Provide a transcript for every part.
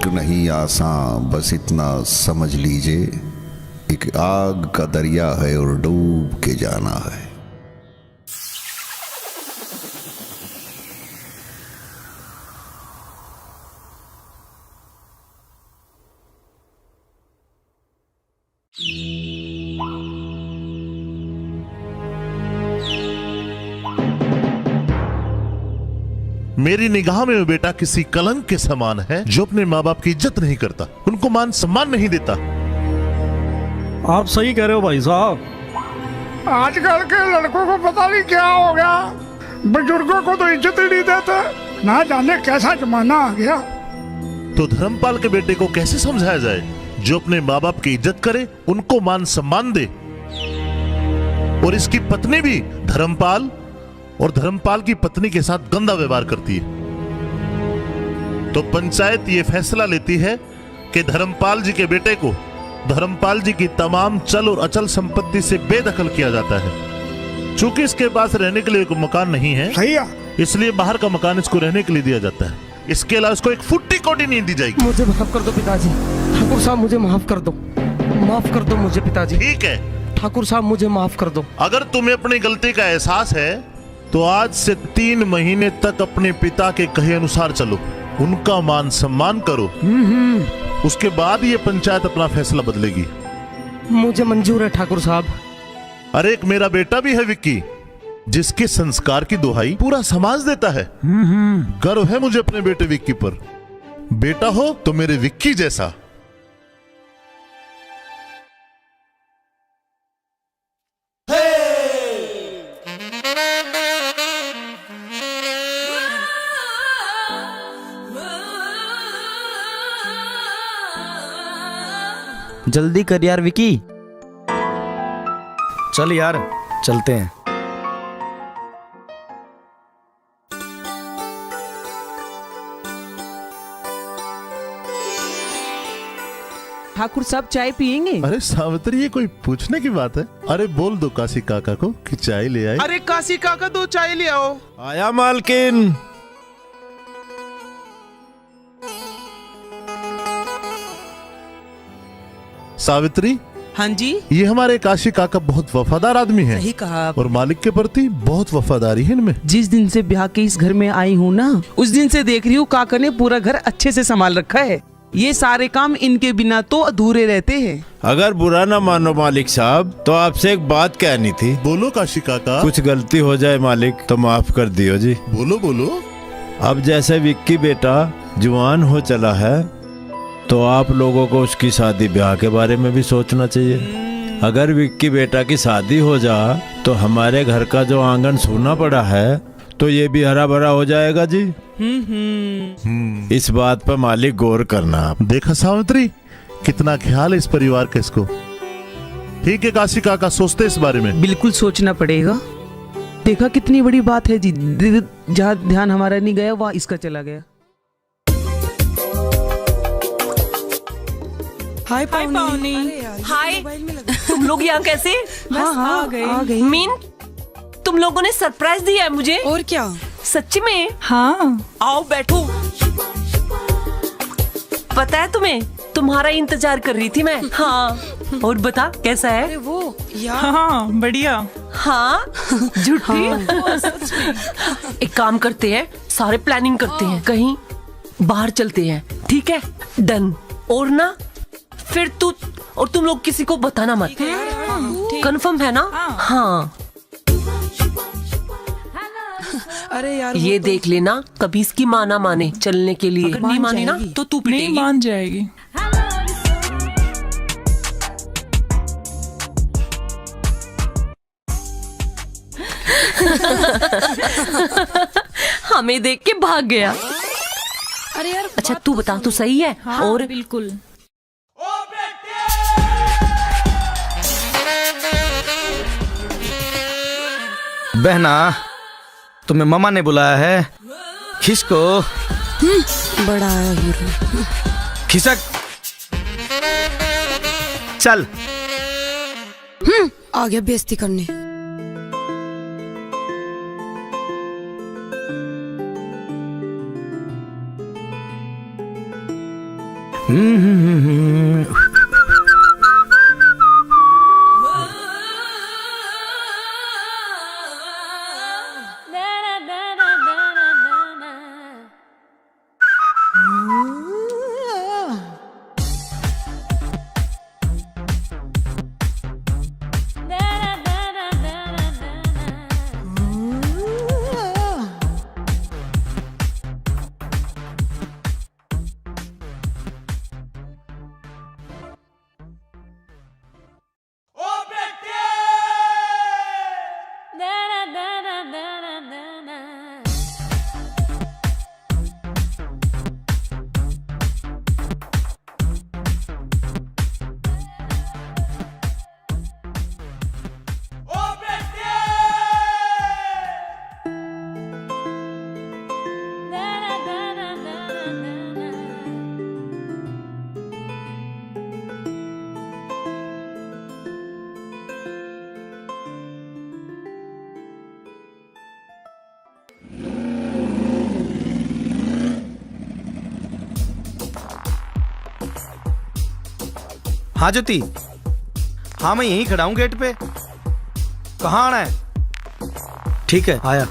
इश्क नहीं आसान, बस इतना समझ लीजिए, एक आग का दरिया है और डूब के जाना है। मेरी निगाह में वो बेटा किसी कलंक के समान है जो अपने माँ बाप की इज्जत नहीं करता, उनको मान सम्मान नहीं देता। आप सही कह रहे हो भाई साहब। आजकल के लड़कों को पता नहीं क्या हो गया, बुजुर्गों को तो इज्जत ही नहीं देते। ना जाने कैसा जमाना आ गया। तो धर्मपाल के बेटे को कैसे समझाया जाए जो अपने माँ बाप की इज्जत करे, उनको मान सम्मान दे? और इसकी पत्नी भी धर्मपाल और धर्मपाल की पत्नी के साथ गंदा व्यवहार करती है। तो पंचायत ये फैसला लेती है कि धर्मपाल जी के बेटे को धर्मपाल जी की तमाम चल और अचल संपत्ति से बेदखल किया जाता है। चूंकि इसके पास रहने के लिए कोई मकान नहीं है, सही है, इसलिए बाहर का मकान इसको रहने के लिए दिया जाता है। इसके अलावा इसको एक फुट्टी कोटी नहीं दी जाएगी। मुझे माफ कर दो पिताजी। ठाकुर साहब मुझे माफ कर दो, माफ कर दो मुझे पिताजी। ठीक है ठाकुर साहब मुझे माफ कर दो। अगर तुम्हें अपनी गलती का एहसास है तो आज से 3 महीने तक अपने पिता के कहे अनुसार चलो, उनका मान सम्मान करो। उसके बाद ये पंचायत अपना फैसला बदलेगी। मुझे मंजूर है ठाकुर साहब। अरे एक मेरा बेटा भी है विक्की, जिसके संस्कार की दुहाई पूरा समाज देता है। गर्व है मुझे अपने बेटे विक्की पर। बेटा हो तो मेरे विक्की जैसा। जल्दी कर यार विकी। चल यार चलते हैं। ठाकुर साहब चाय पियेंगे? अरे सावित्री, ये कोई पूछने की बात है? अरे बोल दो काशी काका को कि चाय ले आए। अरे काशी काका 2 चाय ले आओ। आया मालकिन। सावित्री, हाँ जी, ये हमारे काशी काका बहुत वफादार आदमी है। सही कहा आप। और मालिक के प्रति बहुत वफादारी है इनमें। जिस दिन से ब्याह के इस घर में आई हूँ ना, उस दिन से देख रही हूँ काका ने पूरा घर अच्छे से संभाल रखा है। ये सारे काम इनके बिना तो अधूरे रहते हैं। अगर बुरा ना मानो मालिक साहब, तो आपसे एक बात कहनी थी। बोलो काशी काका। कुछ गलती हो जाए मालिक तो माफ कर दियो जी। बोलो बोलो। अब जैसे विक्की बेटा जवान हो चला है, तो आप लोगों को उसकी शादी ब्याह के बारे में भी सोचना चाहिए। अगर विक्की बेटा की शादी हो जा तो हमारे घर का जो आंगन सूना पड़ा है तो ये भी हरा भरा हो जाएगा जी। इस बात पर मालिक गौर करना आप। देखा सावित्री, कितना ख्याल है इस परिवार का इसको। ठीक है काशी काका, सोचते इस बारे में। बिल्कुल सोचना पड़ेगा। देखा कितनी बड़ी बात है जी, जहाँ ध्यान हमारा नहीं गया वहाँ इसका चला गया। हाय पावनी। हाय, तुम लोग यहाँ कैसे? हाँ, आ गई। मीन, तुम लोगों ने सरप्राइज दिया है मुझे। और क्या? सच्ची में? हाँ। आओ बैठो। पता है तुम्हें, तुम्हारा इंतजार कर रही थी मैं। हाँ, और बता कैसा है? अरे वो यार। हाँ बढ़िया। हाँ झूठी। एक काम करते हैं, सारे प्लानिंग करते हैं, कहीं बाहर चलते हैं। ठीक है, डन। और ना फिर तू और तुम लोग किसी को बताना मत। कंफर्म है ना? हाँ। अरे यार ये देख लेना, कभी इसकी माँ ना माने चलने के लिए। नहीं मानी ना तो तू पिटेगी। नहीं मान जाएगी। हमें देख के भाग गया। अरे यार अच्छा तू बता, तू सही है? हाँ, और बिल्कुल। बहना, तुम्हें मामा ने बुलाया है। खिसको। बड़ा आया हीरो। खिसक। चल। आ गया बेइज्जती करने। हाँ ज्योति, हाँ मैं यहीं खड़ा हूँ गेट पे। कहाँ आना है? ठीक है आया।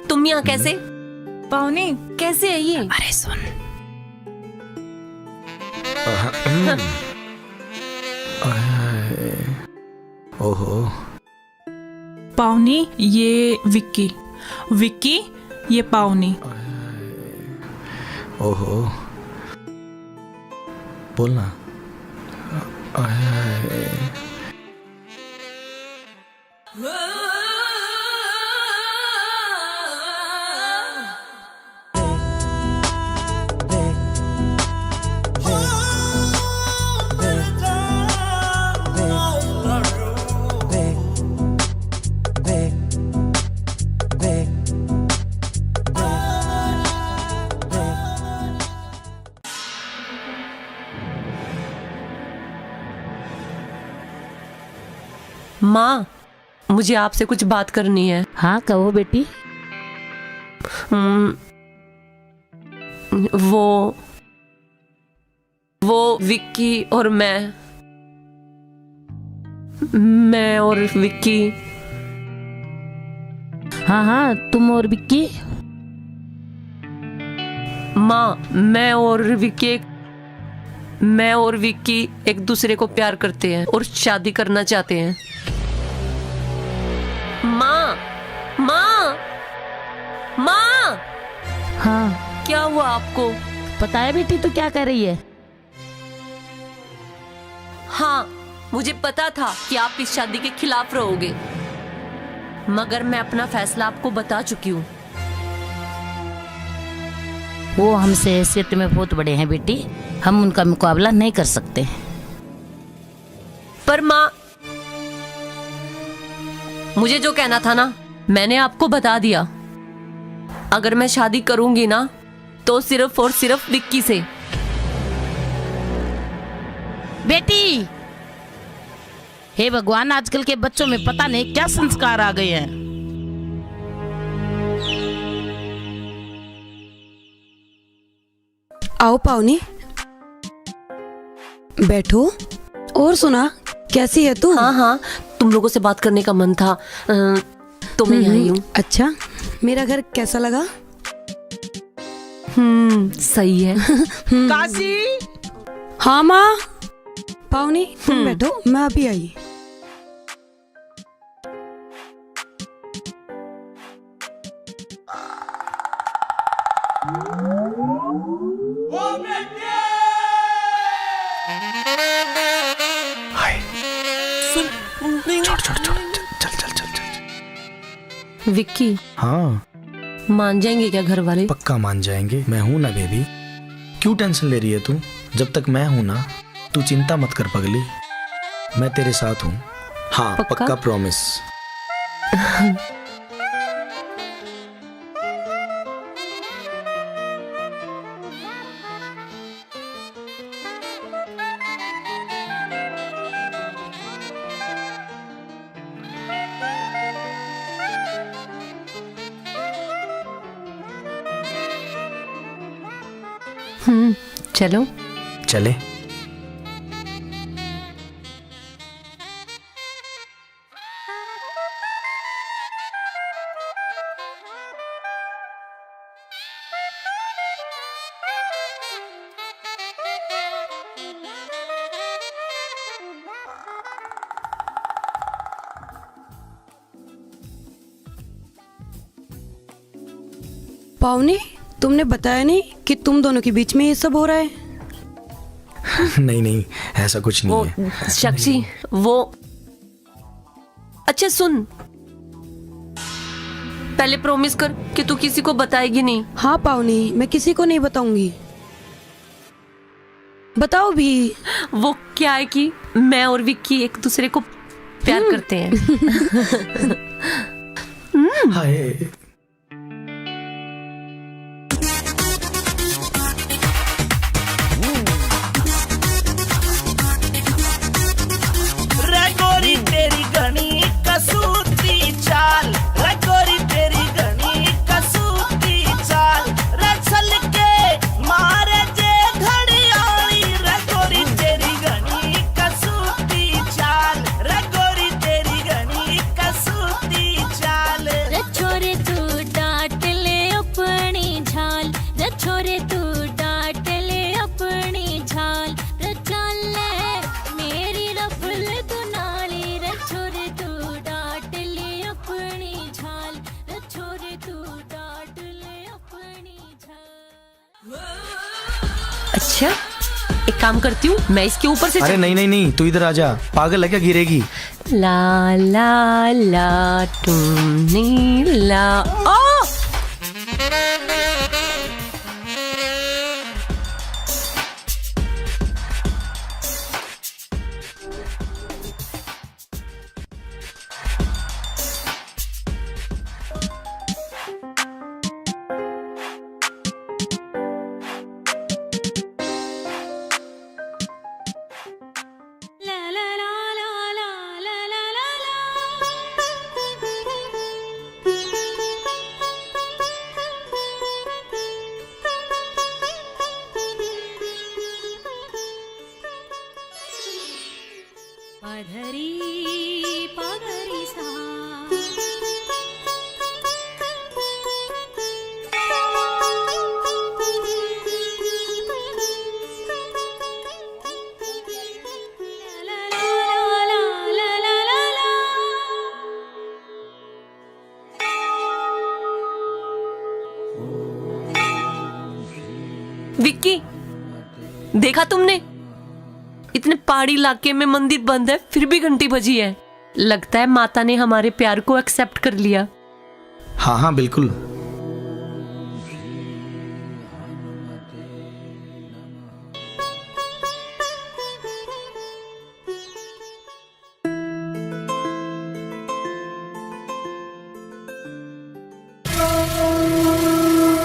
तुम यहाँ कैसे? पावनी कैसे है ये? अरे सुन, ओहो। पावनी ये विक्की, विक्की ये पावनी। ओहो बोलना। माँ, मुझे आपसे कुछ बात करनी है। हाँ कहो बेटी। वो विक्की और मैं और विक्की। हाँ हाँ तुम और विक्की। माँ, मैं और विक्की एक दूसरे को प्यार करते हैं और शादी करना चाहते हैं। माँ, माँ, माँ। हाँ क्या हुआ आपको? पता है बेटी तू क्या कर रही है? हाँ, मुझे पता था कि आप इस शादी के खिलाफ रहोगे, मगर मैं अपना फैसला आपको बता चुकी हूँ। वो हमसे हैसियत में बहुत बड़े हैं बेटी, हम उनका मुकाबला नहीं कर सकते। पर माँ, मुझे जो कहना था ना, मैंने आपको बता दिया। अगर मैं शादी करूंगी ना, तो सिर्फ और सिर्फ विक्की से। बेटी, हे भगवान, आजकल के बच्चों में पता नहीं क्या संस्कार आ गए हैं। आओ पावनी, बैठो। और सुना, कैसी है तू? हाँ हाँ, तुम लोगों से बात करने का मन था, तो मैं आई हूँ। अच्छा, मेरा घर कैसा लगा? सही है। काशी। हाँ माँ। पावनी तुम बैठो, मैं अभी आई। विक्की, हाँ मान जाएंगे क्या घर वाले? पक्का मान जाएंगे, मैं हूं ना बेबी। क्यों टेंशन ले रही है तू? जब तक मैं हूं ना, तू चिंता मत कर पगली। मैं तेरे साथ हूं, हाँ पक्का प्रॉमिस। चलो चले। पावनी, तुमने बताया नहीं कि तुम दोनों के बीच में ये सब हो रहा है? नहीं नहीं, ऐसा कुछ नहीं है। साक्षी वो, अच्छा सुन, पहले प्रॉमिस कर कि तू किसी को बताएगी नहीं। हाँ पावनी, मैं किसी को नहीं बताऊंगी। बताओ भी। वो क्या है कि मैं और विक्की एक दूसरे को प्यार करते हैं। हाय। रगोरी तेरी घनी कसूती चाल, रगोरी तेरी घनी कसूती चाल, रसल के मारे जे घड़ियाली, रगोरी तेरी घनी कसूती चाल, रगोरी तेरी घनी कसूती चाल। रे छोरे तू डांट ले अपनी झाल, रे छोरे तू डांट ले अपनी झाल, रे चल ले मेरी रफल तू नाली, रे छोरे तू डांट ले अपनी झाल, रे छोरे तू डांट ले अपनी झाल। अच्छा एक काम करती हूँ, मैं इसके ऊपर से अरे नहीं नहीं नहीं, तू इधर आजा, पागल है क्या, गिरेगी। ला ला ला टूनी ला ओ पाधरी पाधरी सा, ला ला ला ला ला ला ला। विक्की, देखा तुमने, इतने पहाड़ी इलाके में मंदिर बंद है फिर भी घंटी बजी है। लगता है माता ने हमारे प्यार को एक्सेप्ट कर लिया। हाँ हाँ बिल्कुल।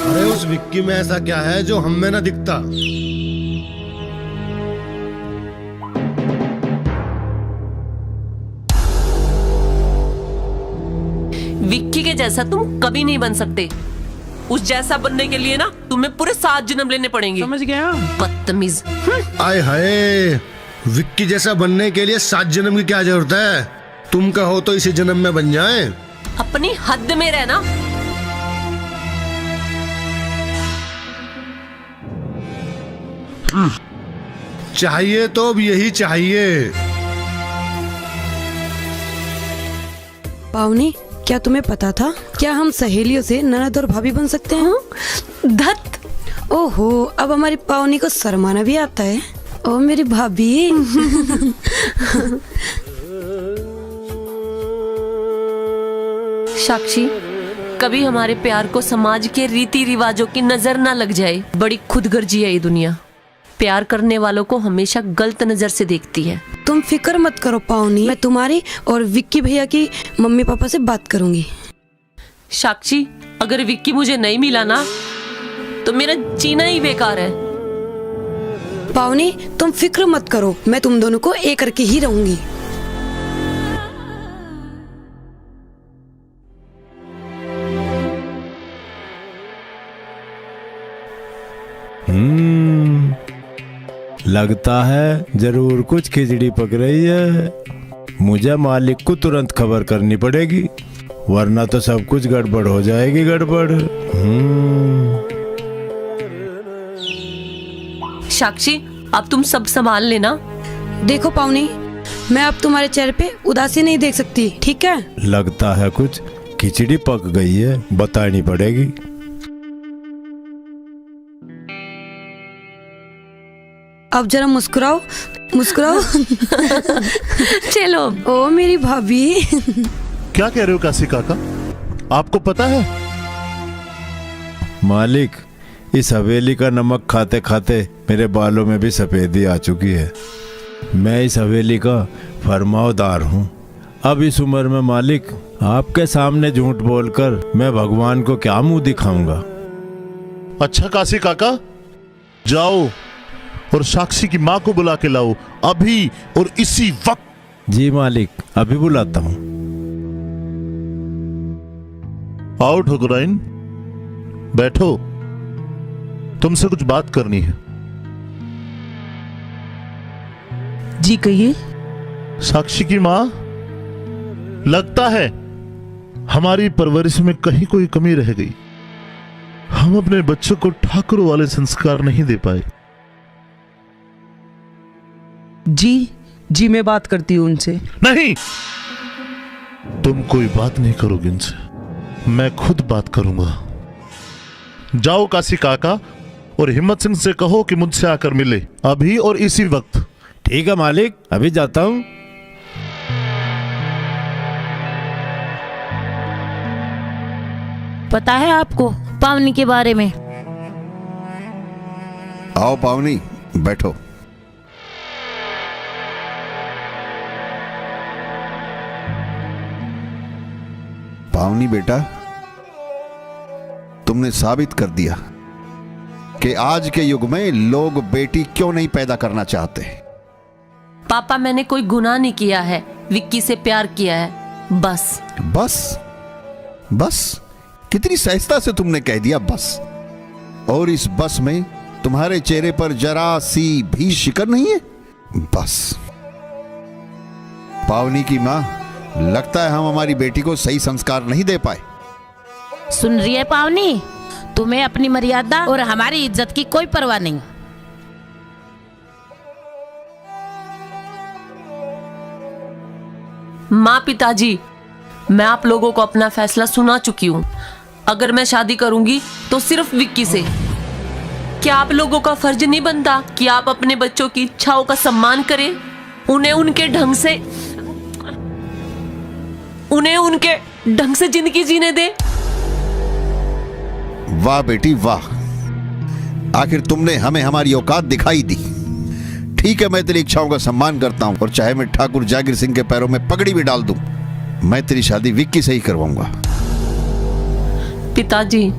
अरे उस विक्की में ऐसा क्या है जो हम में ना दिखता? विक्की के जैसा तुम कभी नहीं बन सकते। उस जैसा बनने के लिए ना तुम्हें पूरे 7 जन्म लेने पड़ेंगे। समझ गया? बदतमीज। आय हाय, विक्की जैसा बनने के लिए 7 जन्म की क्या जरूरत है? तुम कहो तो इसी जन्म में बन जाए। अपनी हद में रहना। चाहिए तो अब यही चाहिए। पावनी, क्या तुम्हें पता था? क्या हम सहेलियों से ननद और भाभी बन सकते हैं? धत। ओहो, अब हमारी पावनी को शर्माना भी आता है। ओ मेरी भाभी। साक्षी, कभी हमारे प्यार को समाज के रीति रिवाजों की नजर ना लग जाए। बड़ी खुदगर्जी है ये दुनिया। प्यार करने वालों को हमेशा गलत नजर से देखती है। तुम फिक्र मत करो पावनी, मैं तुम्हारी और विक्की भैया की मम्मी पापा से बात करूंगी। साक्षी, अगर विक्की मुझे नहीं मिला ना तो मेरा जीना ही बेकार है। पावनी तुम फिक्र मत करो, मैं तुम दोनों को एक करके ही रहूंगी। लगता है जरूर कुछ खिचड़ी पक रही है। मुझे मालिक को तुरंत खबर करनी पड़ेगी, वरना तो सब कुछ गड़बड़ हो जाएगी। गड़बड़। साक्षी, अब तुम सब संभाल लेना। देखो पावनी, मैं अब तुम्हारे चेहरे पे उदासी नहीं देख सकती, ठीक है? लगता है कुछ खिचड़ी पक गई है, बतानी पड़ेगी। अब जरा मुस्कुराओ, मुस्कुराओ। चलो। ओ मेरी भाभी। क्या कह रहे हो काशी काका, आपको पता है? मालिक, इस हवेली का नमक खाते खाते मेरे बालों में भी सफेदी आ चुकी है। मैं इस हवेली का फरमावदार हूँ। अब इस उम्र में मालिक, आपके सामने झूठ बोलकर मैं भगवान को क्या मुंह दिखाऊंगा। अच्छा काशी काका, जाओ और साक्षी की माँ को बुला के लाओ, अभी और इसी वक्त। जी मालिक, अभी बुलाता हूँ। आओ ठकुराइन, बैठो, तुमसे कुछ बात करनी है। जी कहिए। साक्षी की माँ, लगता है हमारी परवरिश में कहीं कोई कमी रह गई। हम अपने बच्चों को ठाकुर वाले संस्कार नहीं दे पाए। जी मैं बात करती हूँ उनसे। नहीं, तुम कोई बात नहीं करोगे उनसे, मैं खुद बात करूंगा। जाओ काशी काका और हिम्मत सिंह से कहो कि मुझसे आकर मिले, अभी और इसी वक्त। ठीक है मालिक, अभी जाता हूँ। पता है आपको पावनी के बारे में? आओ पावनी, बैठो। पावनी बेटा, तुमने साबित कर दिया कि आज के युग में लोग बेटी क्यों नहीं पैदा करना चाहते। पापा, मैंने कोई गुनाह नहीं किया है, विक्की से प्यार किया है, बस। बस? बस? कितनी सहजता से तुमने कह दिया बस। और इस बस में तुम्हारे चेहरे पर जरा सी भी शिकन नहीं है। बस। पावनी की मां, लगता है हम हमारी बेटी को सही संस्कार नहीं दे पाए। सुन रही है पावनी, तुम्हें अपनी मर्यादा और हमारी इज्जत की कोई परवाह नहीं। माँ, पिताजी, मैं आप लोगों को अपना फैसला सुना चुकी हूँ। अगर मैं शादी करूंगी तो सिर्फ विक्की से। क्या आप लोगों का फर्ज नहीं बनता कि आप अपने बच्चों की इच्छाओं का सम्मान करें, उन्हें उनके ढंग से जिंदगी जीने दे? वाह बेटी वाह, आखिर तुमने हमें हमारी औकात दिखाई दी। ठीक है, मैं तेरी इच्छाओं का सम्मान करता हूं, और चाहे मैं ठाकुर जागीर सिंह के पैरों में पगड़ी भी डाल दूं, मैं तेरी शादी विक्की से ही करवाऊंगा। पिताजी,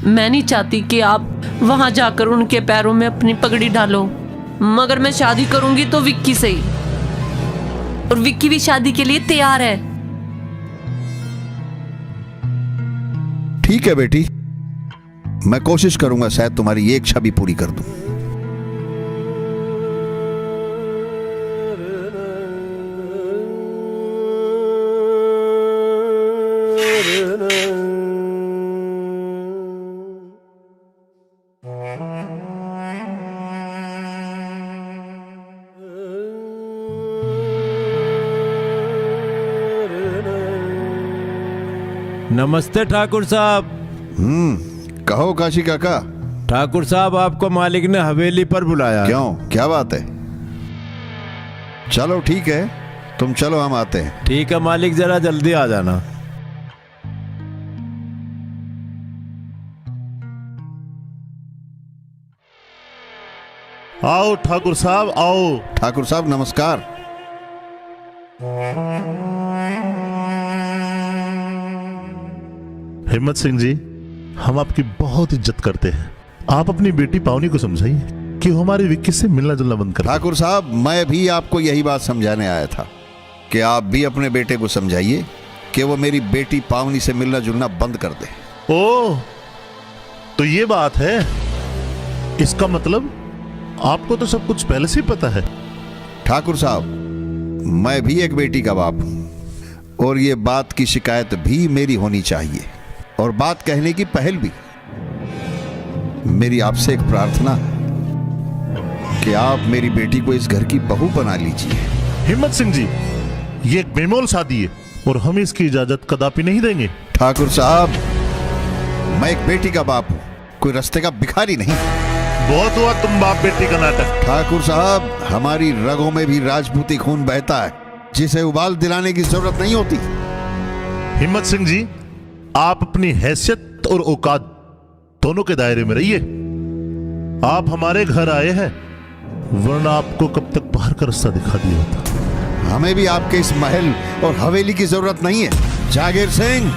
मैं नहीं चाहती कि आप वहां जाकर उनके पैरों में अपनी पगड़ी डालो, मगर मैं शादी करूंगी तो विक्की से ही, और विक्की भी शादी के लिए तैयार है। ठीक है बेटी, मैं कोशिश करूंगा शायद तुम्हारी ये इच्छा भी पूरी कर दूं। नमस्ते ठाकुर साहब। कहो काशी काका। ठाकुर साहब, आपको मालिक ने हवेली पर बुलाया। क्यों, क्या बात है? चलो ठीक है, तुम चलो, हम आते हैं। ठीक है मालिक, जरा जल्दी आ जाना। आओ ठाकुर साहब आओ। ठाकुर साहब नमस्कार। हिम्मत सिंह जी, हम आपकी बहुत इज्जत करते हैं। आप अपनी बेटी पावनी को समझाइए कि वो हमारे विक्की से मिलना जुलना बंद कर। ठाकुर साहब, मैं भी आपको यही बात समझाने आया था कि आप भी अपने बेटे को समझाइए कि वो मेरी बेटी पावनी से मिलना जुलना बंद कर दे। ओह, तो ये बात है। इसका मतलब आपको तो सब कुछ पहले से ही पता है। ठाकुर साहब, मैं भी एक बेटी का बाप हूं और ये बात की शिकायत भी मेरी होनी चाहिए, और बात कहने की पहल भी। मेरी आपसे एक प्रार्थना है कि आप मेरी बेटी को इस घर की बहू बना लीजिए। हिम्मत सिंह जी, ये एक बेमोल शादी है और हम इसकी इजाजत कदापि नहीं देंगे। ठाकुर साहब, मैं एक बेटी का बाप हूं, कोई रास्ते का भिखारी नहीं। बहुत हुआ तुम बाप बेटी का नाटक। ठाकुर साहब, हमारी रगों में भी राजपूती खून बहता है, जिसे उबाल दिलाने की जरूरत नहीं होती। हिम्मत सिंह जी, आप अपनी हैसियत और औकात दोनों के दायरे में रहिए। आप हमारे घर आए हैं, वरना आपको कब तक बाहर का रास्ता दिखा दिया होता। हमें भी आपके इस महल और हवेली की जरूरत नहीं है। जागीर सिंह,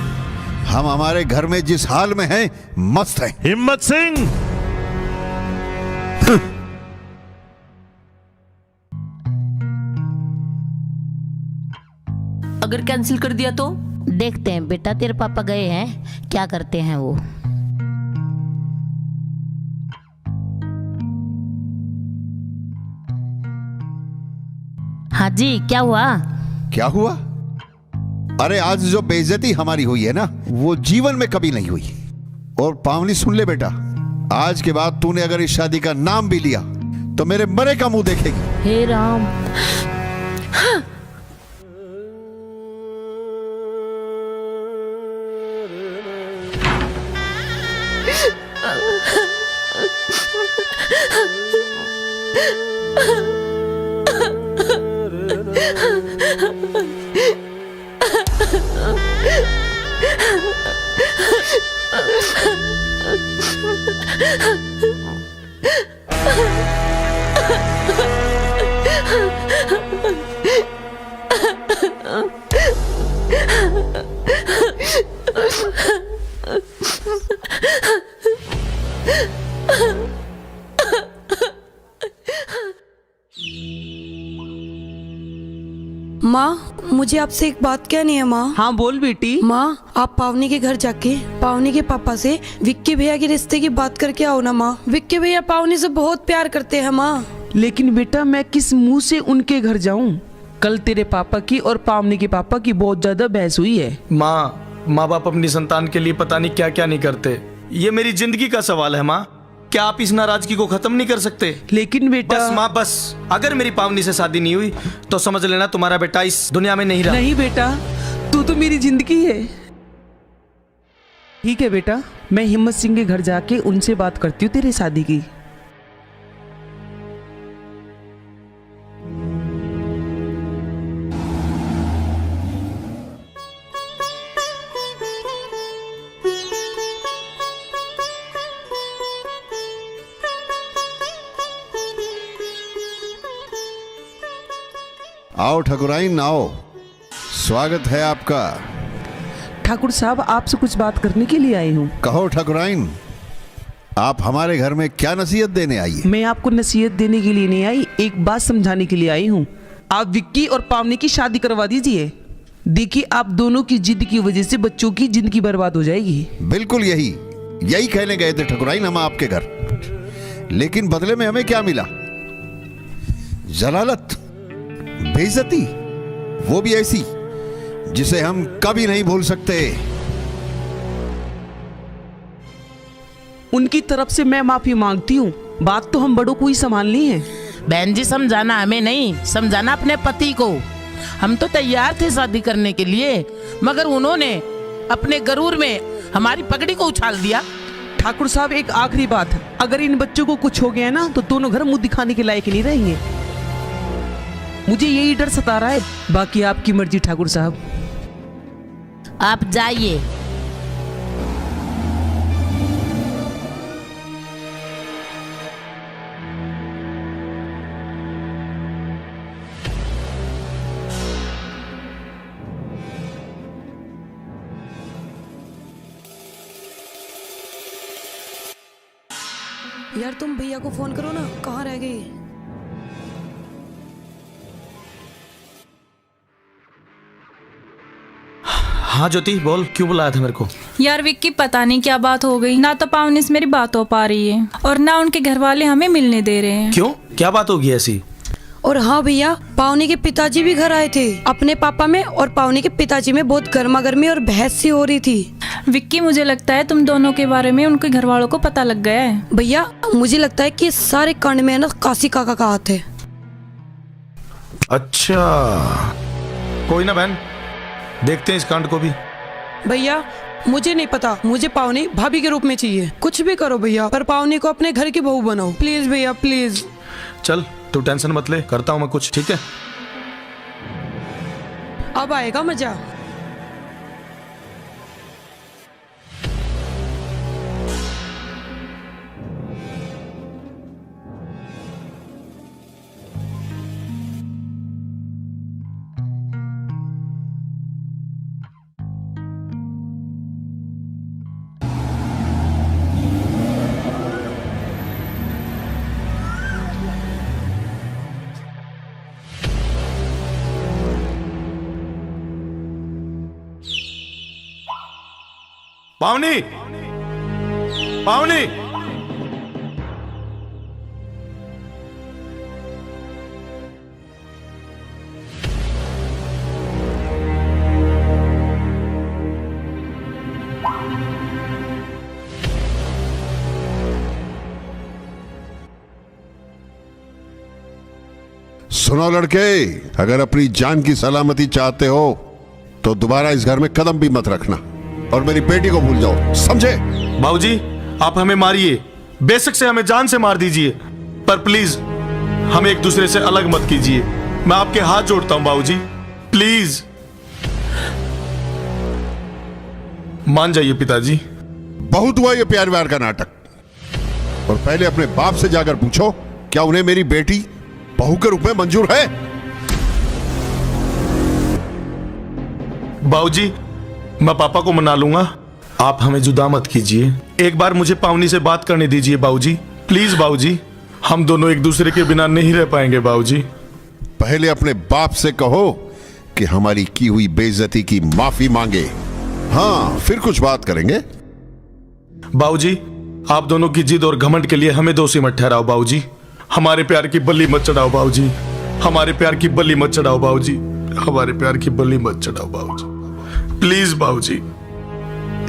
हम हमारे घर में जिस हाल में हैं, मस्त हैं। हिम्मत सिंह, अगर कैंसिल कर दिया तो? देखते हैं बेटा, तेरे पापा गए हैं, क्या करते हैं वो। हाँ जी, क्या हुआ? क्या हुआ? अरे आज जो बेइज्जती हमारी हुई है ना, वो जीवन में कभी नहीं हुई। और पावनी सुन ले बेटा, आज के बाद तूने अगर इस शादी का नाम भी लिया तो मेरे मरे का मुंह देखेगी। हे राम। माँ, मुझे आपसे एक बात कहनी है माँ। हाँ बोल बेटी। माँ, आप पावनी के घर जाके पावनी के पापा से विक्की भैया के रिश्ते की बात करके आओ ना माँ। विक्की भैया पावनी से बहुत प्यार करते हैं माँ। लेकिन बेटा, मैं किस मुंह से उनके घर जाऊं? कल तेरे पापा की और पावनी के पापा की बहुत ज्यादा बहस हुई है। माँ बाप अपनी संतान के लिए पता नहीं क्या क्या नहीं करते। ये मेरी जिंदगी का सवाल है माँ, क्या आप इस नाराजगी को खत्म नहीं कर सकते? लेकिन बेटा। बस माँ बस, अगर मेरी पावनी से शादी नहीं हुई तो समझ लेना तुम्हारा बेटा इस दुनिया में नहीं रहा। नहीं बेटा, तू तो मेरी जिंदगी है। ठीक है बेटा, मैं हिम्मत सिंह के घर जाके उनसे बात करती हूँ तेरी शादी की। आओ ठाकुराइन, आओ, स्वागत है आपका। ठाकुर साहब, आपसे कुछ बात करने के लिए आई हूँ। कहो ठाकुराइन, आप हमारे घर में क्या नसीहत देने आई है? मैं आपको नसीहत देने के लिए नहीं आई, एक बात समझाने के लिए आई हूँ। आप विक्की और पावनी की शादी करवा दीजिए। देखिए, आप दोनों की जिद की वजह से बच्चों की जिंदगी बर्बाद हो जाएगी। बिल्कुल यही कहने गए थे ठाकुराइन हम आपके घर। लेकिन बदले में हमें क्या मिला? जलालत, बेइज्जती, वो भी ऐसी जिसे हम कभी नहीं भूल सकते। उनकी तरफ से मैं माफी मांगती हूँ। बात तो हम बड़ों को ही संभालनी है। बहन जी, समझाना हमें नहीं, समझाना अपने पति को। हम तो तैयार थे शादी करने के लिए, मगर उन्होंने अपने गरूर में हमारी पगड़ी को उछाल दिया। ठाकुर साहब, एक आखिरी बात है, अगर इन बच्चों को कुछ हो गया ना तो दोनों घर मुंह दिखाने के लायक नहीं रहेंगे। मुझे यही डर सता रहा है। बाकी आपकी मर्जी ठाकुर साहब। आप जाइए। यार तुम भैया को फोन करो ना, कहाँ रह गई? हाँ ज्योति बोल, क्यों बुलाया था मेरे को? यार विक्की, पता नहीं क्या बात हो गई, ना तो पावनी से मेरी बात हो पा रही है और ना उनके घर वाले हमें मिलने दे रहे हैं। क्यों, क्या बात होगी ऐसी? और हाँ भैया, पावनी के पिताजी भी घर आए थे अपने पापा में, और पावनी के पिताजी में बहुत गर्मा गर्मी और बहस सी हो रही थी। विक्की, मुझे लगता है तुम दोनों के बारे में उनके घर वालों को पता लग गया है। भैया मुझे लगता है कि इस सारे कांड में ना काशी काका का हाथ है। अच्छा, कोई ना बहन, देखते हैं इस कांड को भी। भैया मुझे नहीं पता, मुझे पावनी भाभी के रूप में चाहिए। कुछ भी करो भैया, पर पावनी को अपने घर की बहू बनाओ प्लीज भैया, प्लीज। चल तू टेंशन मत ले, करता हूं मैं कुछ, ठीक है? अब आएगा मजा। पावनी, पावनी, सुनो लड़के, अगर अपनी जान की सलामती चाहते हो तो दोबारा इस घर में कदम भी मत रखना और मेरी बेटी को भूल जाओ, समझे? बाबूजी आप हमें मारिए, बेशक से हमें जान से मार दीजिए, पर प्लीज हमें एक दूसरे से अलग मत कीजिए। मैं आपके हाथ जोड़ता हूं बाबूजी, प्लीज मान जाइए पिताजी। बहुत हुआ ये प्यार व्यार का नाटक, और पहले अपने बाप से जाकर पूछो क्या उन्हें मेरी बेटी बहू के रूप में मंजूर है? बाबूजी मैं पापा को मना लूंगा, आप हमें जुदा मत कीजिए। एक बार मुझे पावनी से बात करने दीजिए बाबूजी, प्लीज बाबूजी, हम दोनों एक दूसरे के बिना नहीं रह पाएंगे बाबूजी। पहले अपने बाप से कहो कि हमारी की हुई बेइज्जती की माफी मांगे, हाँ फिर कुछ बात करेंगे। बाबूजी आप दोनों की जिद और घमंड के लिए हमें दोषी मत ठहराओ बाबूजी, हमारे प्यार की बलि मत चढ़ाओ बाबूजी, हमारे प्यार की बलि मत चढ़ाओ बाबूजी, हमारे प्यार की बलि मत चढ़ाओ बाबूजी, प्लीज बाबूजी।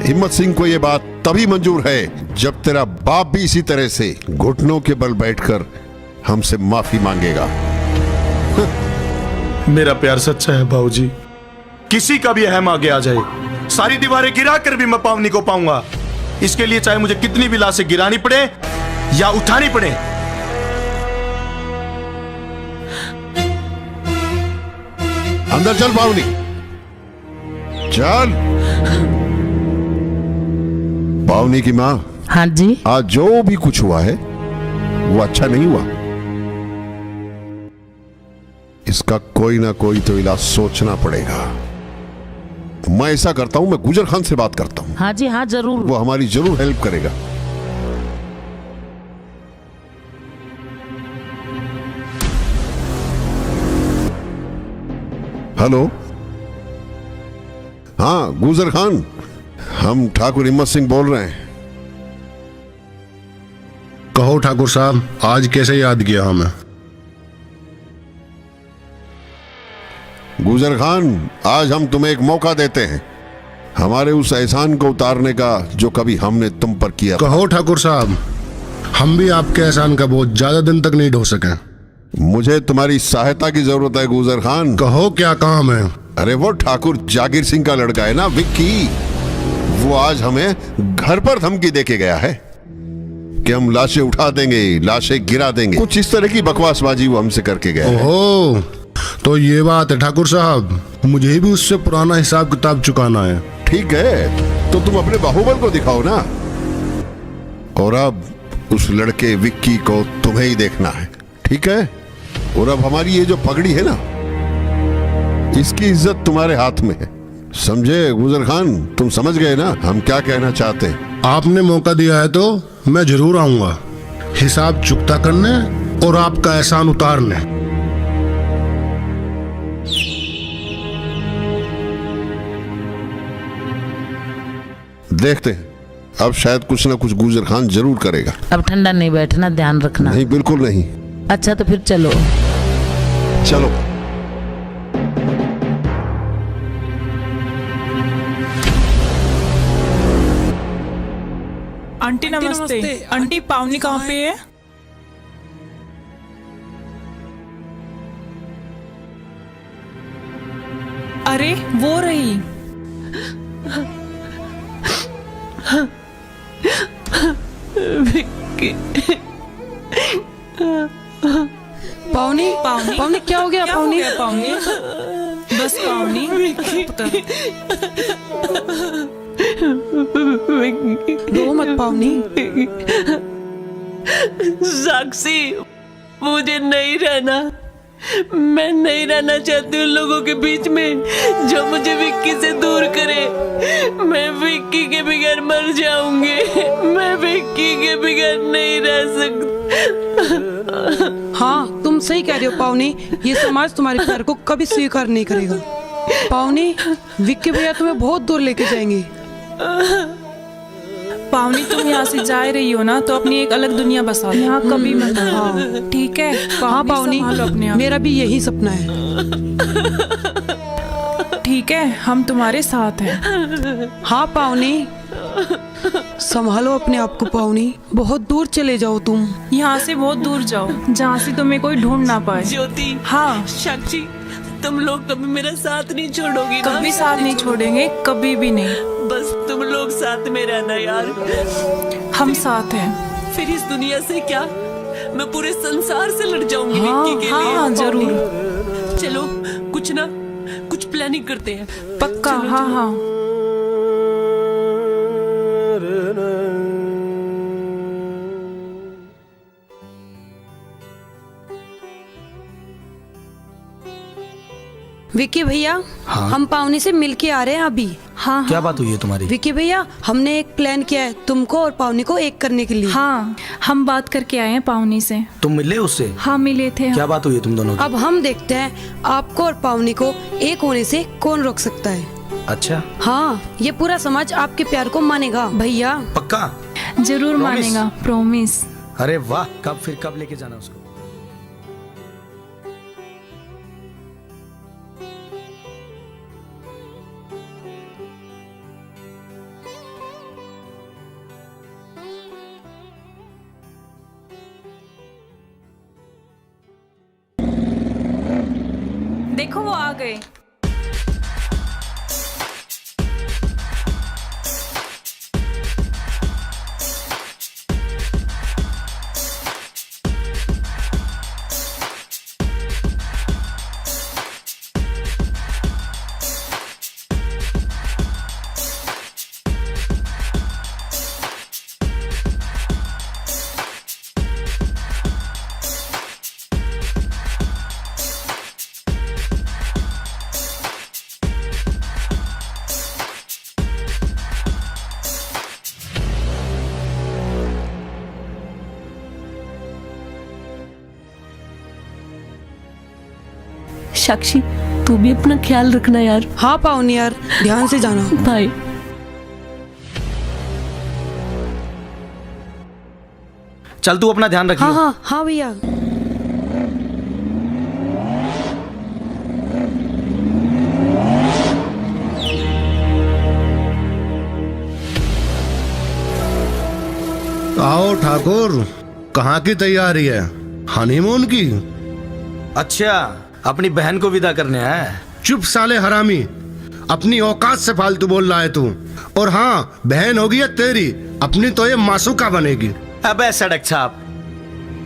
हिम्मत सिंह को यह बात तभी मंजूर है जब तेरा बाप भी इसी तरह से घुटनों के बल बैठकर हमसे माफी मांगेगा। मेरा प्यार सच्चा है बाबूजी, किसी का भी अहम आगे आ जाए, सारी दीवारें गिरा कर भी मैं पावनी को पाऊंगा। इसके लिए चाहे मुझे कितनी भी लाशें गिरानी पड़े या उठानी पड़े। अंदर चल पावनी, चल। पावनी की माँ। हाँ जी। आज जो भी कुछ हुआ है वो अच्छा नहीं हुआ, इसका कोई ना कोई तो इलाज सोचना पड़ेगा। मैं ऐसा करता हूं, मैं गुजर खान से बात करता हूं। हाँ जी हाँ जरूर, वो हमारी जरूर हेल्प करेगा। हेलो, हाँ गुजर खान, हम ठाकुर हिम्मत सिंह बोल रहे हैं। कहो ठाकुर साहब, आज कैसे याद किया हमें? गुजर खान, आज हम तुम्हें एक मौका देते हैं हमारे उस एहसान को उतारने का जो कभी हमने तुम पर किया। कहो ठाकुर साहब, हम भी आपके एहसान का बोझ ज्यादा दिन तक नहीं ढो सके। मुझे तुम्हारी सहायता की जरूरत है गुजर खान। कहो क्या काम है? अरे वो ठाकुर जागीर सिंह का लड़का है ना विक्की, वो आज हमें घर पर धमकी देके गया है कि हम लाशें उठा देंगे, लाशें गिरा देंगे, कुछ इस तरह की बकवासबाजी वो हमसे करके गया है। ओहो, तो ये बात है ठाकुर साहब, मुझे भी उससे पुराना हिसाब किताब चुकाना है। ठीक है, तो तुम अपने बाहुबल को दिखाओ ना। और अब उस लड़के विक्की को तुम्हें ही देखना है, ठीक है? और अब हमारी ये जो पगड़ी है ना, इसकी इज्जत तुम्हारे हाथ में है, समझे गुजर खान? तुम समझ गए ना हम क्या कहना चाहते हैं? आपने मौका दिया है तो मैं जरूर आऊंगा। हिसाब चुकता करने और आपका एहसान उतारने। देखते हैं, अब शायद कुछ ना कुछ गुजर खान जरूर करेगा। अब ठंडा नहीं बैठना, ध्यान रखना। नहीं, बिल्कुल नहीं। अच्छा तो फिर चलो। चलो। आंटी नमस्ते। आंटी पावनी कहाँ पे है? अरे वो रही। पावनी पावनी क्या हो गया? पावनी पावनी बस पावनी रो मत पावनी। साक्षी, मुझे नहीं रहना, मैं नहीं रहना चाहती उन लोगों के बीच में जो मुझे विक्की से दूर करे। मैं विक्की के बगैर मर जाऊंगी, मैं विक्की के बगैर नहीं रह सकती। हाँ, तुम सही कह रही हो पावनी, ये समाज तुम्हारे प्यार को कभी स्वीकार नहीं करेगा। पावनी, विक्की भैया तुम्हें बहुत दूर लेके जाएंगे। पावनी तुम यहाँ से जा रही हो ना, तो अपनी एक अलग दुनिया बसा लो, यहाँ कभी मत आओ, ठीक है? हाँ पावनी, मेरा भी यही सपना है। ठीक है, हम तुम्हारे साथ हैं। हाँ पावनी, संभालो अपने आप को पावनी, बहुत दूर चले जाओ तुम। यहाँ से बहुत दूर जाओ, जहाँ से तुम्हें कोई ढूंढ ना पाए। ज्योति, हाँ साक्षी, तुम लोग कभी मेरा साथ नहीं छोड़ोगी ना? कभी साथ नहीं छोड़ेंगे, कभी भी नहीं। बस तुम लोग साथ में रहना यार। हम साथ हैं। फिर इस दुनिया से क्या, मैं पूरे संसार से लड़ जाऊंगी विक्की के लिए। हाँ जरूर। चलो कुछ ना कुछ प्लानिंग करते हैं। पक्का। हाँ हाँ। विक्की भैया, हाँ? हम पावनी से मिलके आ रहे हैं अभी। हाँ क्या बात हुई है तुम्हारी? विक्की भैया, हमने एक प्लान किया है तुमको और पावनी को एक करने के लिए। हाँ, हम बात करके आए हैं पावनी से। तुम मिले उससे? हाँ मिले थे। क्या बात हुई है तुम दोनों की? अब हम देखते हैं आपको और पावनी को एक होने से कौन रोक सकता है। अच्छा। हाँ, ये पूरा समाज आपके प्यार को मानेगा भैया। पक्का? जरूर मानेगा, प्रॉमिस। अरे वाह, कब लेके जाना उसको? देखो वो आ गए। साक्षी, तू भी अपना ख्याल रखना यार। हाँ पावनी यार, ध्यान से जाना। बाय। चल तू अपना ध्यान रखियो। हाँ हाँ हाँ भैया। आओ ठाकुर, कहाँ की तैयारी है? हनीमून की? अच्छा, अपनी बहन को विदा करने है? चुप साले हरामी, अपनी औकात से फालतू बोल रहा है तू। और हाँ, बहन होगी या तेरी, अपनी तो ये मासूका बनेगी। अबे सड़क छाप,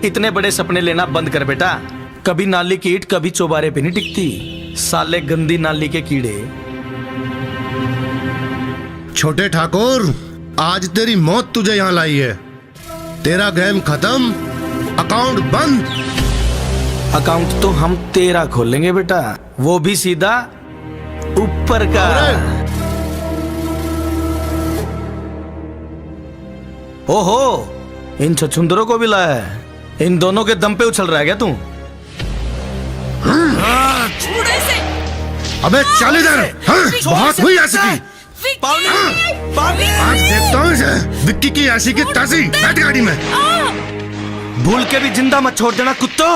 इतने बड़े सपने लेना बंद कर बेटा। कभी नाली की ईंट कभी चौबारे पे नहीं टिकती, साले गंदी नाली के कीड़े। छोटे ठाकुर, आज तेरी मौत तुझे यहाँ लाई है। तेरा गेम खत्म, अकाउंट बंद। अकाउंट तो हम तेरा खोलेंगे बेटा, वो भी सीधा ऊपर का। ओहो, इन छछुंदरों को भी लाया है? इन दोनों के दम पे उछल रहा है क्या तू? अबे चल इधर। बहुत हुई ऐसी की। आज देखता हूँ इसे, विक्की की ऐसी की तैसी। बैठ गाड़ी में। भूल के भी जिंदा मत छोड़ देना कुत्तो।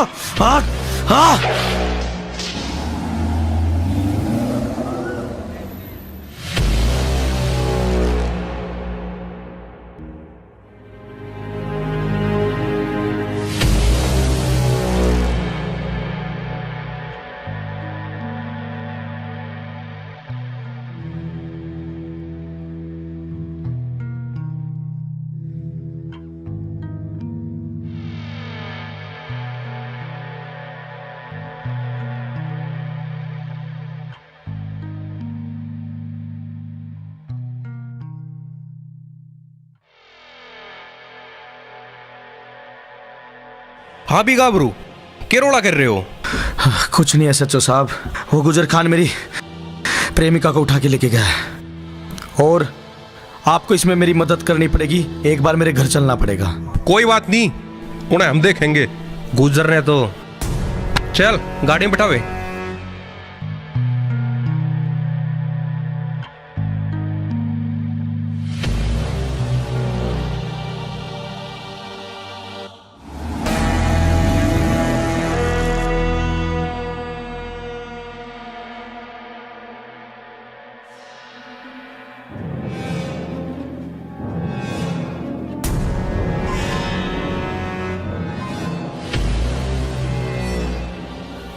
हाँ भी गाबरू, क्या रोड़ा कर रहे हो? कुछ नहीं है सच्चो साहब, वो गुजर खान मेरी प्रेमिका को उठा के लेके गया है और आपको इसमें मेरी मदद करनी पड़ेगी। एक बार मेरे घर चलना पड़ेगा। कोई बात नहीं, उन्हें हम देखेंगे। गुजरने तो चल गाड़ी में बैठावे।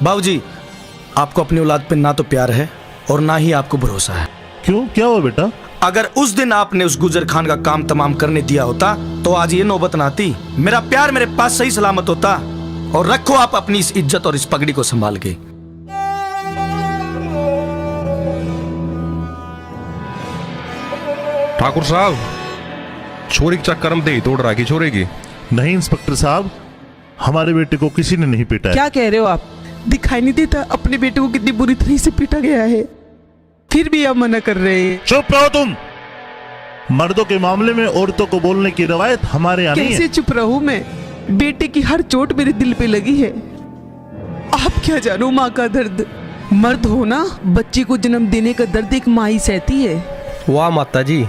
बाबूजी, आपको अपनी औलाद पे ना तो प्यार है और ना ही आपको भरोसा है। क्यों, क्या हुआ बेटा? अगर उस दिन आपने उस गुजर खान का काम तमाम करने दिया होता तो आज ये नौबत ना आती। मेरा प्यार मेरे पास सही सलामत होता। और रखो आप अपनी इस इज्जत और इस पगड़ी को संभाल के। ठाकुर साहब, छोरी के चक्कर में दे तोड़ रहा की छोरे की। नहीं इंस्पेक्टर साहब, हमारे बेटे को किसी ने नहीं पीटा है। क्या कह रहे हो आप? दिखाई नहीं देता अपने बेटे को कितनी बुरी तरह से पीटा गया है, फिर भी आप मना कर रहे हैं। चुप रहो तुम। मर्दों के मामले में औरतों को बोलने की रवायत हमारे यहाँ नहीं है। कैसे चुप रहूं मैं? बेटे की हर चोट मेरे दिल पे लगी है। आप क्या जानो माँ का दर्द। मर्द हो ना, बच्चे को जन्म देने का दर्द एक माँ ही सहती है। वाह माता जी,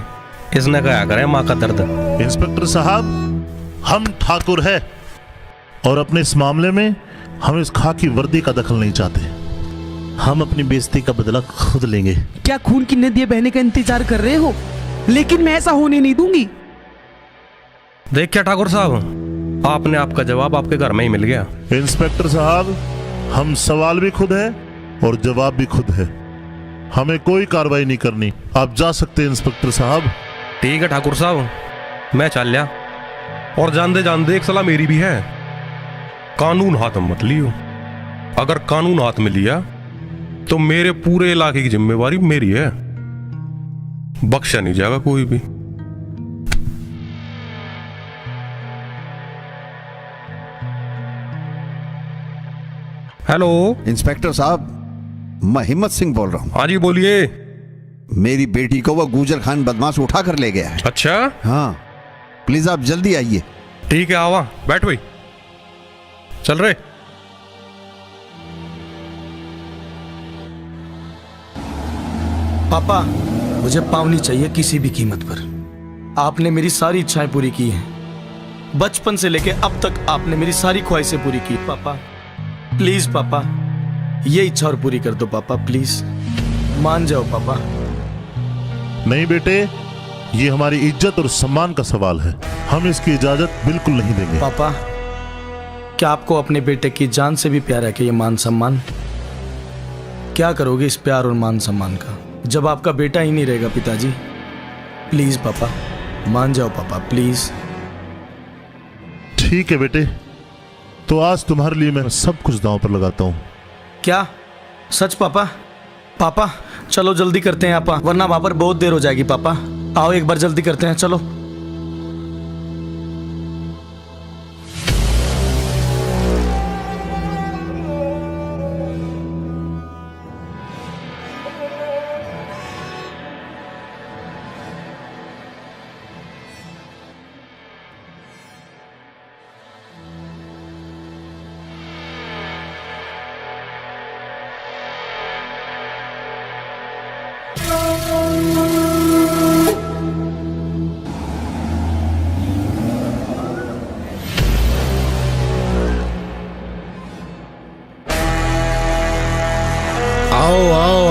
इसने कहा करें माँ का दर्द। इंस्पेक्टर साहब, हम ठाकुर है और अपने इस मामले में हम इस खाकी वर्दी का दखल नहीं चाहते। हम अपनी बेइज्जती का बदला खुद लेंगे। क्या खून की नदियां बहने का इंतजार कर रहे हो? लेकिन मैं ऐसा होने नहीं दूंगी। देख क्या ठाकुर साहब, आपने आपका जवाब आपके घर में ही मिल गया। इंस्पेक्टर साहब, हम सवाल भी खुद है और जवाब भी खुद है। हमें कोई कार्रवाई नहीं करनी। आप जा सकते हैं इंस्पेक्टर साहब। ठीक है ठाकुर साहब, मैं चल लिया। और जान दे एक सलाह मेरी भी है, कानून हाथ में मत लियो। अगर कानून हाथ में लिया तो मेरे पूरे इलाके की जिम्मेवारी मेरी है, बख्शा नहीं जाएगा कोई भी। हेलो इंस्पेक्टर साहब, मैं हिम्मत सिंह बोल रहा हूँ। हाँ जी बोलिए। मेरी बेटी को वह गुजर खान बदमाश उठा कर ले गया है। अच्छा? हाँ, प्लीज आप जल्दी आइए। ठीक है, आवा बैठ भाई, चल रहे। पापा, मुझे पावनी चाहिए किसी भी कीमत पर। आपने मेरी सारी इच्छाएं पूरी की हैं। बचपन से लेके अब तक आपने मेरी सारी ख्वाहिशें पूरी की। पापा प्लीज, पापा ये इच्छा और पूरी कर दो। पापा प्लीज मान जाओ पापा। नहीं बेटे, ये हमारी इज्जत और सम्मान का सवाल है। हम इसकी इजाजत बिल्कुल नहीं देंगे। पापा, क्या आपको अपने बेटे की जान से भी प्यार है कि ये मान सम्मान? क्या करोगे इस प्यार और मान सम्मान का जब आपका बेटा ही नहीं रहेगा? पिताजी प्लीज पापा मान जाओ। पापा प्लीज। ठीक है बेटे, तो आज तुम्हारे लिए मैं सब कुछ दांव पर लगाता हूँ। क्या सच पापा? पापा चलो जल्दी करते हैं पापा, वरना वहां पर बहुत देर हो जाएगी। पापा आओ एक बार जल्दी करते हैं, चलो।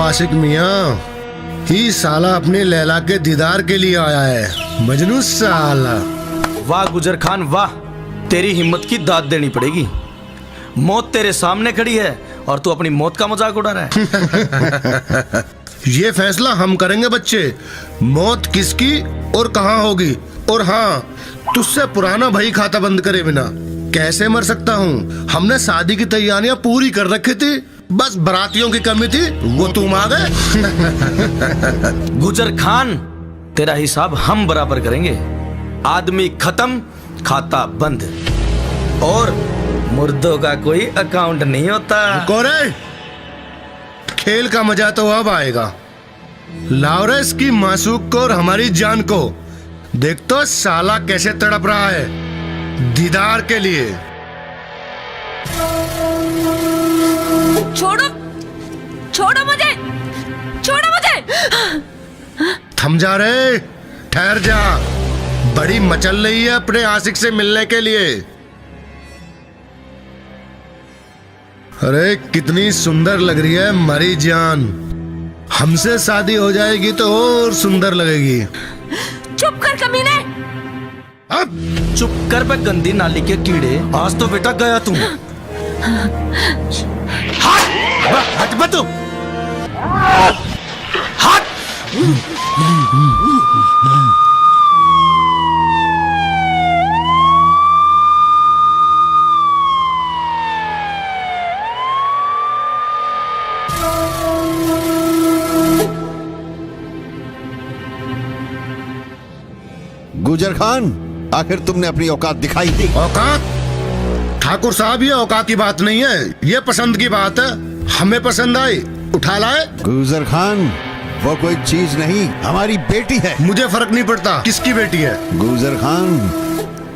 आशिक मियाँ, ही साला अपने लैला के दीदार के लिए आया है। मजनू साला। वाह गुजर खान वाह, तेरी हिम्मत की दाद देनी पड़ेगी। मौत तेरे सामने खड़ी है और तू अपनी मौत का मजाक उड़ा रहा है। ये फैसला हम करेंगे बच्चे, मौत किसकी और कहाँ होगी। और हाँ, तुझसे पुराना भाई खाता बंद करे बिना कैसे मर सकता हूँ। हमने शादी की तैयारियां पूरी कर रखी थी, बस बारातियों की कमी थी, वो तुम आ गए। गुजर खान, तेरा हिसाब हम बराबर करेंगे। आदमी खत्म, खाता बंद, और मुर्दों का कोई अकाउंट नहीं होता। कोरे, खेल का मजा तो अब आएगा। लाओ रे इसकी मासूक को और हमारी जान को। देख तो साला कैसे तड़प रहा है दीदार के लिए। छोड़ो, छोड़ो मुझे, छोड़ो मुझे। थम जा रे, ठहर जा। बड़ी मचल रही है अपने आशिक से मिलने के लिए। अरे कितनी सुंदर लग रही है हमारी जान। हमसे शादी हो जाएगी तो और सुंदर लगेगी। चुप कर कमीने। अब चुप कर बे गंदी नाली के कीड़े, आज तो बेटा गया तू। हट बे तू, हट। गुजर खान, आखिर तुमने अपनी औकात दिखाई दी। औकात? ठाकुर साहब, ये औकात की बात नहीं है, ये पसंद की बात है। हमें पसंद आई, उठा लाए। गुजर खान, वो कोई चीज नहीं, हमारी बेटी है। मुझे फर्क नहीं पड़ता किसकी बेटी है। गुजर खान,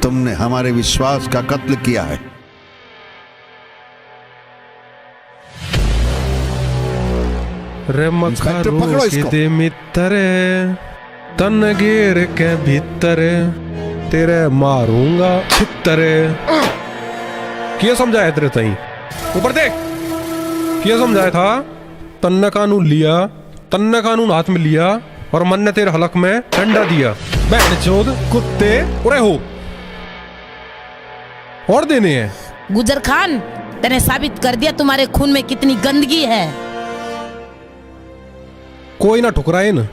तुमने हमारे विश्वास का कत्ल किया है। रे पकड़ो इसको। दे मित्रे, तन घेर के भीतर तेरे मारूंगा छितरे। क्या समझाया तेरे तई? ऊपर देख, क्या समझाया था? तन्ने कानून लिया, तन्ने कानून हाथ में लिया और मन ने तेरे हलक में डंडा दिया। बैठ चोद कुत्ते उरे हो और देने हैं। गुजर खान, तने साबित कर दिया तुम्हारे खून में कितनी गंदगी है। कोई ना ठुकराए न,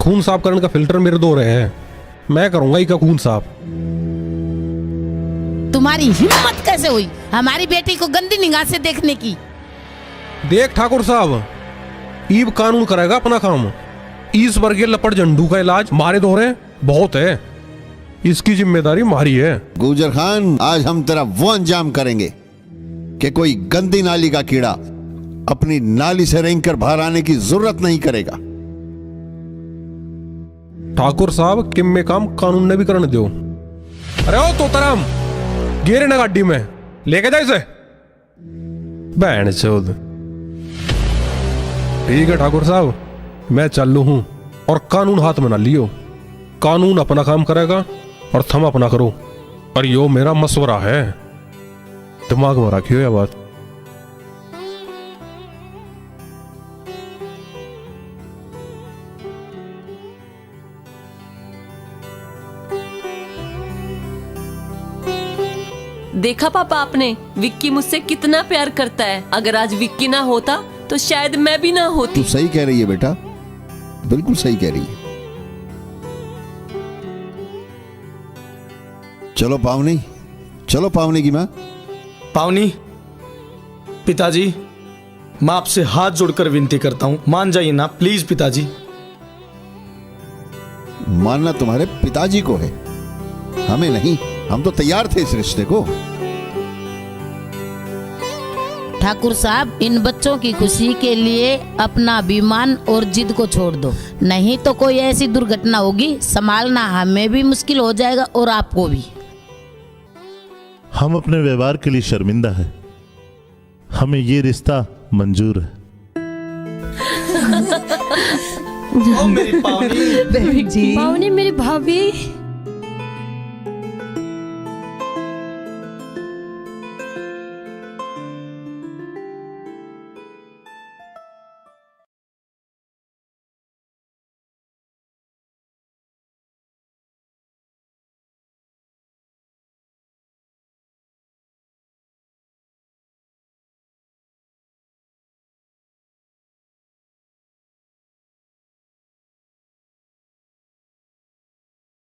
खून साफ करने का फिल्टर मेरे दो रहे हैं, मैं करूंगा ही का खून साफ। तुम्हारी हिम्मत कैसे हुई हमारी बेटी को गंदी निगाह से देखने की? देख ठाकुर साहब, ईब कानून करेगा अपना काम। इस वर्गीय लपड़ झंडू का इलाज मारे दो रहे बहुत है, इसकी जिम्मेदारी हमारी है। गुजर खान, आज हम तेरा वो अंजाम करेंगे कि कोई गंदी नाली का कीड़ा अपनी नाली से रेंग कर बाहर आने की जरूरत नहीं करेगा। ठाकुर साहब, किम में काम कानून ने भी करने दो। अरे ओ तोताराम, गिरे ना गाड़ी में, लेके जा इसे। बहन चोद। ठीक है ठाकुर साहब, मैं चालू हूं और कानून हाथ में ना लियो। कानून अपना काम करेगा और थम अपना करो। और यो मेरा मशवरा है, दिमाग में रखियो यह बात। देखा पापा आपने, विक्की मुझसे कितना प्यार करता है। अगर आज विक्की ना होता तो शायद मैं भी ना होती। तू सही कह रही है बेटा, बिल्कुल सही कह रही है। चलो पावनी, चलो पावनी की माँ। पावनी, पिताजी, मैं आपसे हाथ जोड़कर विनती करता हूं, मान जाइए ना प्लीज पिताजी। मानना तुम्हारे पिताजी को है, हमें नहीं। हम तो तैयार थे इस रिश्ते को। ठाकुर साहब, इन बच्चों की खुशी के लिए अपना अभिमान और जिद को छोड़ दो, नहीं तो कोई ऐसी दुर्घटना होगी, संभालना हमें भी मुश्किल हो जाएगा और आपको भी। हम अपने व्यवहार के लिए शर्मिंदा है, हमें ये रिश्ता मंजूर है। ओ मेरी पावनी, पावनी मेरी भाभी।